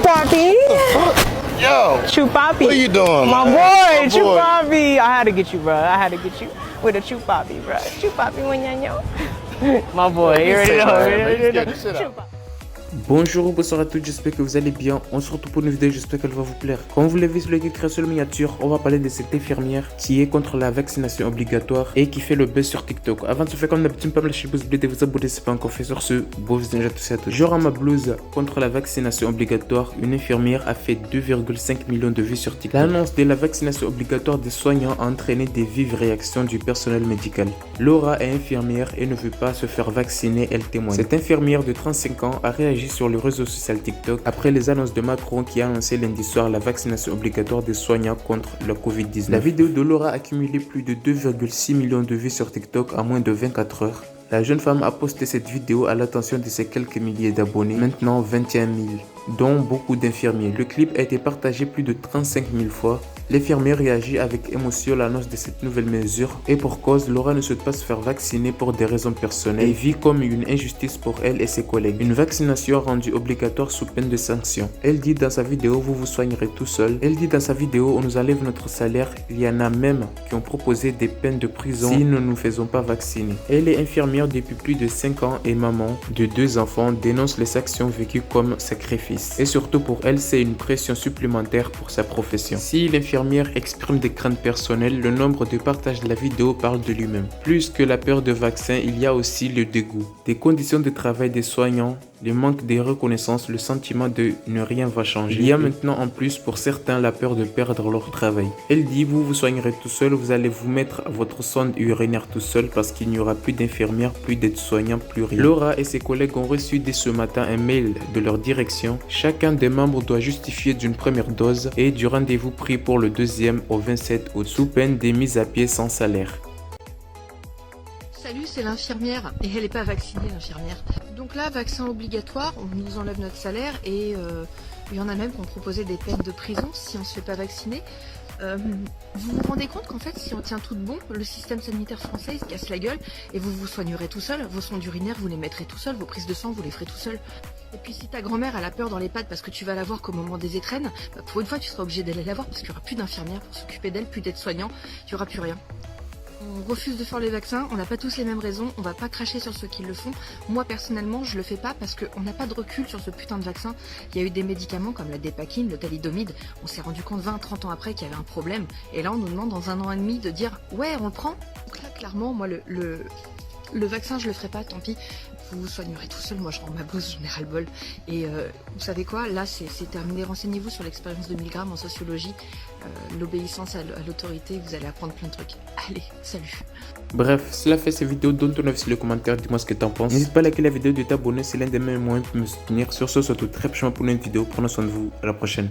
Papi. Yo, Chupapi. what are you doing? My man? boy, My boy. Chupapi. I had to get you, bro. I had to get you with a Chupapi, bro. Chupapi Wanyanyo. My boy, you already know. Bonjour ou bonsoir à tous, j'espère que vous allez bien. On se retrouve pour une vidéo, j'espère qu'elle va vous plaire. Comme vous l'avez vu sur le guide création miniature, on va parler de cette infirmière qui est contre la vaccination obligatoire et qui fait le buzz sur TikTok. Avant de se faire comme d'habitude, pas me lâcher le pouce bleu, de vous abonner si ce n'est pas encore fait sur ce beau visage à tous et à tous. Genre à ma blouse contre la vaccination obligatoire, une infirmière a fait 2,5 millions de vues sur TikTok. L'annonce de la vaccination obligatoire des soignants a entraîné des vives réactions du personnel médical. Laura est infirmière et ne veut pas se faire vacciner, elle témoigne. Cette infirmière de 35 ans a réagi sur le réseau social TikTok après les annonces de Macron qui a annoncé lundi soir la vaccination obligatoire des soignants contre la Covid-19. La vidéo de Laura a cumulé plus de 2,6 millions de vues sur TikTok en moins de 24 heures. La jeune femme a posté cette vidéo à l'attention de ses quelques milliers d'abonnés, maintenant 21 000, dont beaucoup d'infirmiers. Le clip a été partagé plus de 35 000 fois. L'infirmière réagit avec émotion à l'annonce de cette nouvelle mesure et pour cause, Laura ne souhaite pas se faire vacciner pour des raisons personnelles et vit comme une injustice pour elle et ses collègues. Une vaccination rendue obligatoire sous peine de sanction. Elle dit dans sa vidéo, vous vous soignerez tout seul. Elle dit dans sa vidéo, on nous enlève notre salaire. Il y en a même qui ont proposé des peines de prison si nous ne nous faisons pas vacciner. Elle est infirmière depuis plus de 5 ans et maman de 2 enfants, dénonce les actions vécues comme sacrifice. Et surtout pour elle, c'est une pression supplémentaire pour sa profession. Si l'infirmière exprime des craintes personnelles, le nombre de partages de la vidéo parle de lui-même. Plus que la peur de vaccin, il y a aussi le dégoût. Des conditions de travail des soignants, le manque de reconnaissance, le sentiment de ne rien va changer. Il y a maintenant en plus pour certains la peur de perdre leur travail. Elle dit, vous vous soignerez tout seul, vous allez vous mettre votre sonde urinaire tout seul parce qu'il n'y aura plus d'infirmières, plus d'aides-soignants, plus rien. Laura et ses collègues ont reçu dès ce matin un mail de leur direction. Chacun des membres doit justifier d'une première dose et du rendez-vous pris pour le deuxième au 27 août sous peine des mises à pied sans salaire. Salut, c'est l'infirmière et elle n'est pas vaccinée, l'infirmière. Donc là, vaccin obligatoire, on nous enlève notre salaire et il y en a même qui ont proposé des peines de prison si on ne se fait pas vacciner. Vous vous rendez compte qu'en fait, si on tient tout bon, le système sanitaire français il se casse la gueule et vous vous soignerez tout seul. Vos sondes urinaires, vous les mettrez tout seul, vos prises de sang, vous les ferez tout seul. Et puis si ta grand-mère a peur dans les pattes parce que tu vas la voir qu'au moment des étrennes, bah, pour une fois tu seras obligé d'aller la voir parce qu'il n'y aura plus d'infirmières pour s'occuper d'elle, plus d'aides-soignants, il n'y aura plus rien. On refuse de faire les vaccins, on n'a pas tous les mêmes raisons, on va pas cracher sur ceux qui le font. Moi personnellement je le fais pas parce qu'on n'a pas de recul sur ce putain de vaccin. Il y a eu des médicaments comme la dépakine, le thalidomide, on s'est rendu compte 20-30 ans après qu'il y avait un problème. Et là on nous demande dans 1 an et demi de dire ouais on le prend. Donc là clairement moi le vaccin je le ferai pas, tant pis. Vous vous soignerez tout seul, moi je rends ma blouse, j'en ai ras-le-bol. Et vous savez quoi, là c'est terminé, renseignez-vous sur l'expérience de Milgram en sociologie, l'obéissance à l'autorité, vous allez apprendre plein de trucs. Allez, salut. Bref, cela fait cette vidéo, donne ton avis sur les commentaires, dis-moi ce que t'en penses. N'hésite pas à liker la vidéo, de t'abonner, c'est l'un des meilleurs moyens pour me soutenir. Sur ce, surtout très prochainement pour une vidéo, prenez soin de vous, à la prochaine.